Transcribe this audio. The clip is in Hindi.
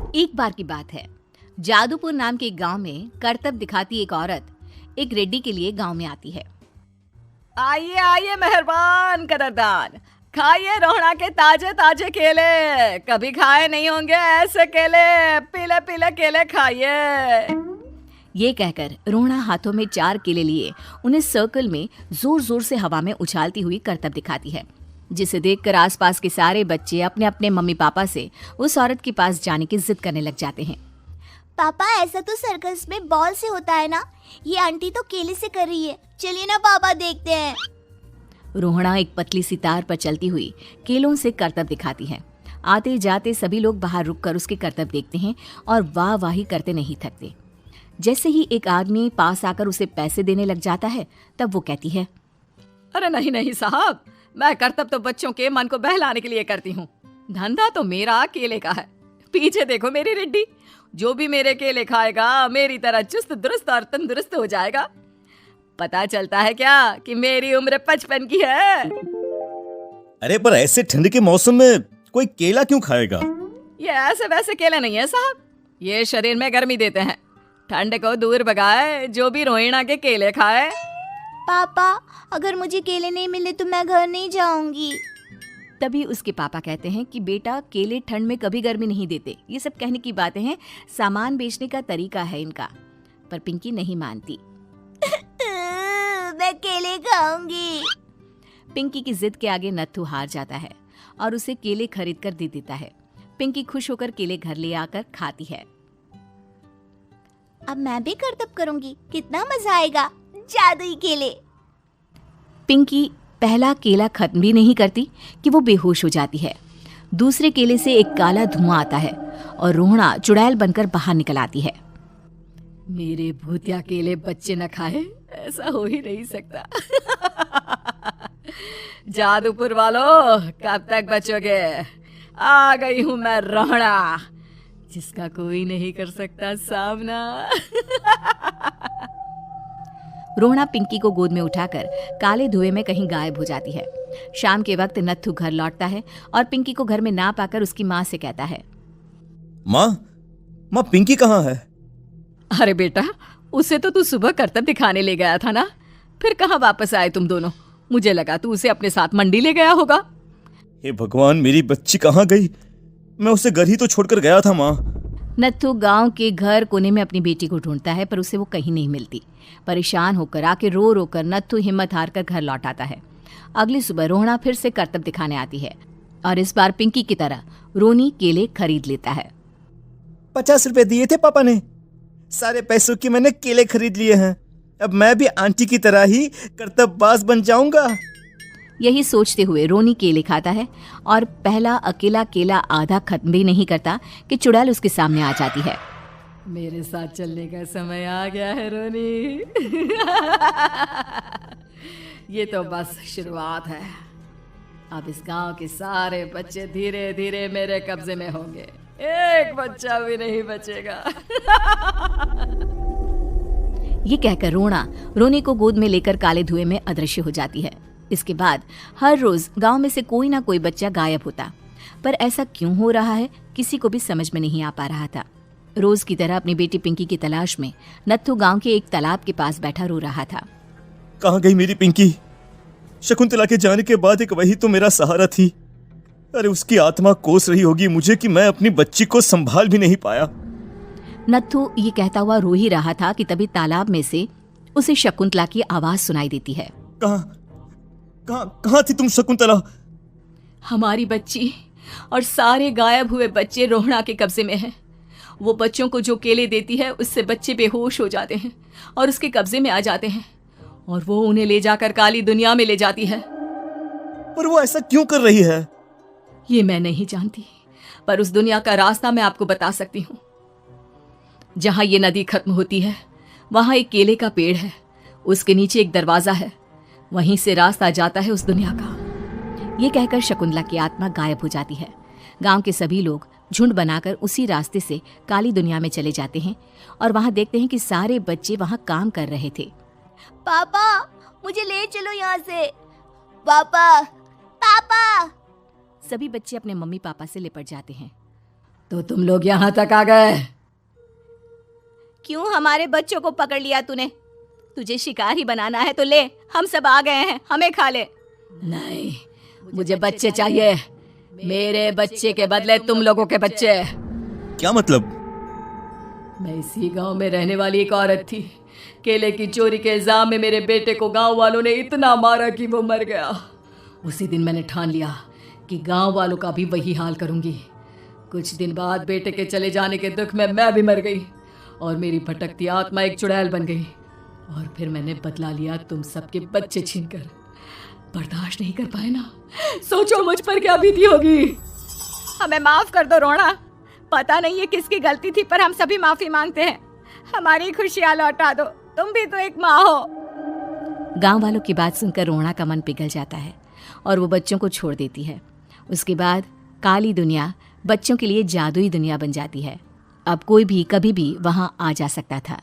एक बार की बात है, जादूपुर नाम के एक गांव में करतब दिखाती एक औरत एक रेड्डी के लिए गांव में आती है। आइए आइए मेहरबान कदरदान, खाइए रोहड़ा के ताजे ताजे केले। कभी खाए नहीं होंगे ऐसे केले। पीले पीले केले खाइए। ये कहकर रोहड़ा हाथों में 4 केले लिए उन्हें सर्कल में जोर जोर से हवा में उछालती हुई करतब दिखाती है, जिसे देखकर आसपास के सारे बच्चे अपने अपने मम्मी पापा से उस औरत के पास जाने की जिद करने लग जाते हैं। पापा, ऐसा तो सर्कस में बॉल से होता है ना, ये आंटी तो केले से कर रही है। चलिए ना पापा, देखते हैं। रोहड़ा एक पतली सी तार पर चलती हुई केलों से करतब दिखाती है। आते जाते सभी लोग बाहर रुककर उसके करतब देखते हैं और वाह वाही करते नहीं थकते। जैसे ही एक आदमी पास आकर उसे पैसे देने लग जाता है, तब वो कहती है, अरे नहीं नहीं साहब, मैं करतब तो बच्चों के मन को बहलाने के लिए करती हूँ। धंधा तो मेरा केले का है। पीछे देखो मेरी रेड्डी, जो भी मेरे केले खाएगा मेरी तरह चुस्त दुरुस्त और तंदुरुस्त हो जाएगा। पता चलता है क्या कि मेरी उम्र 55 की है। अरे पर ऐसे ठंड के मौसम में कोई केला क्यों खाएगा? ये ऐसे वैसे केले नहीं है साहब, ये शरीर में गर्मी देते हैं। ठंड को दूर भगाए जो भी रोहिणा के केले खाए। पापा, अगर मुझे केले नहीं मिले तो मैं घर नहीं जाऊंगी। तभी उसके पापा कहते हैं कि बेटा, केले ठंड में कभी गर्मी नहीं देते। ये सब कहने की बातें हैं, सामान बेचने का तरीका है इनका। पर पिंकी नहीं मानती। मैं केले खाऊंगी। पिंकी की जिद के आगे नत्थू हार जाता है और उसे केले खरीद कर दे देता है। पिंकी खुश होकर केले घर ले आकर खाती है। अब मैं भी करतब करूंगी, कितना मजा आएगा। जादुई केले। पिंकी पहला केला खत्म भी नहीं करती कि वो बेहोश हो जाती है। दूसरे केले से एक काला धुआं आता है और रोहड़ा चुड़ैल बनकर बाहर निकल आती है। मेरे भूतिया केले बच्चे न खाए, ऐसा हो ही नहीं सकता। जादूपुर वालों, कब तक बचोगे? आ गई हूं मैं रोहड़ा, जिसका कोई नहीं कर सकता सामना। रोहड़ा पिंकी को गोद में उठाकर काले धुएं में कहीं गायब हो जाती है। शाम के वक्त नत्थू घर लौटता है और पिंकी को घर में ना पाकर उसकी माँ से कहता है, माँ पिंकी कहाँ है? अरे बेटा, उसे तो तू सुबह करतब दिखाने ले गया था ना, फिर कहाँ वापस आए तुम दोनों? मुझे लगा तू उसे अपने साथ मंडी ले गया होगा। हे भगवान, मेरी बच्ची कहाँ गई? मैं उसे घर ही तो छोड़कर गया था माँ। नत्थू गांव के घर कोने में अपनी बेटी को ढूंढता है, पर उसे वो कहीं नहीं मिलती। परेशान होकर आके रो रो कर नत्थू हिम्मत हार कर घर लौट आता है। अगली सुबह रोहड़ा फिर से करतब दिखाने आती है और इस बार पिंकी की तरह रोनी केले खरीद लेता है। 50 रुपए दिए थे पापा ने, सारे पैसों की मैंने केले खरीद लिए हैं। अब मैं भी आंटी की तरह ही करतबबाज बन जाऊंगा। यही सोचते हुए रोनी केले खाता है और पहला अकेला केला आधा खत्म भी नहीं करता कि चुड़ैल उसके सामने आ जाती है। मेरे साथ चलने का समय आ गया है रोनी। ये तो बस शुरुआत है। अब इस गांव के सारे बच्चे धीरे धीरे मेरे कब्जे में होंगे, एक बच्चा भी नहीं बचेगा। ये कहकर रोनी को गोद में लेकर काले धुएं में अदृश्य हो जाती है। इसके बाद हर रोज गांव में से कोई ना कोई बच्चा गायब होता, पर ऐसा क्यों हो रहा है किसी को भी समझ में नहीं आ पा रहा था। रोज की तरह अपनी बेटी पिंकी की तलाश में नत्थू गांव के एक तालाब के पास बैठा रो रहा था। कहाँ गई मेरी पिंकी? शकुंतला के जाने के बाद एक वही तो मेरा सहारा थी। अरे उसकी आत्मा कोस रही होगी मुझे कि मैं अपनी बच्ची को संभाल भी नहीं पाया। नत्थू ये कहता हुआ रो ही रहा था कि तभी तालाब में से उसे शकुंतला की आवाज सुनाई देती है। कहाँ थी तुम शकुंतला? हमारी बच्ची और सारे गायब हुए बच्चे रोहड़ा के कब्जे में हैं। वो बच्चों को जो केले देती है उससे बच्चे बेहोश हो जाते हैं और उसके कब्जे में आ जाते हैं और वो उन्हें ले जाकर काली दुनिया में ले जाती है। पर वो ऐसा क्यों कर रही है? ये मैं नहीं जानती, पर उस दुनिया का रास्ता मैं आपको बता सकती हूँ। जहाँ ये नदी खत्म होती है वहाँ एक केले का पेड़ है, उसके नीचे एक दरवाजा है, वहीं से रास्ता जाता है उस दुनिया का। ये कहकर शकुंतला की आत्मा गायब हो जाती है। गांव के सभी लोग झुंड बनाकर उसी रास्ते से काली दुनिया में चले जाते हैं और वहां देखते हैं कि सारे बच्चे वहां काम कर रहे थे। पापा, मुझे ले चलो यहाँ से। पापा, पापा। सभी बच्चे अपने मम्मी पापा से लिपट जाते हैं। तो तुम लोग यहाँ तक आ गए। क्यों हमारे बच्चों को पकड़ लिया तूने? तुझे शिकार ही बनाना है तो ले, हम सब आ गए हैं, हमें खा ले। नहीं, मुझे बच्चे चाहिए। मेरे बच्चे के बदले तुम लोगों के बच्चे। क्या मतलब? मैं इसी गांव में रहने वाली एक औरत थी। केले की चोरी के इल्जाम में मेरे बेटे को गांव वालों ने इतना मारा कि वो मर गया। उसी दिन मैंने ठान लिया कि गांव वालों का भी वही हाल करूंगी। कुछ दिन बाद बेटे के चले जाने के दुख में मैं भी मर गई और मेरी भटकती आत्मा एक चुड़ैल बन गई। और फिर मैंने बदला लिया तुम सबके बच्चे छीनकर। बर्दाश्त नहीं कर पाए ना, सोचो मुझ पर क्या बीती होगी। हमें माफ कर दो रोना, पता नहीं ये किसकी गलती थी पर हम सभी माफी मांगते हैं। हमारी खुशियां लौटा दो, तुम भी तो एक माँ हो। गांव वालों की बात सुनकर रोना का मन पिघल जाता है और वो बच्चों को छोड़ देती है। उसके बाद काली दुनिया बच्चों के लिए जादुई दुनिया बन जाती है। अब कोई भी कभी भी वहां आ जा सकता था।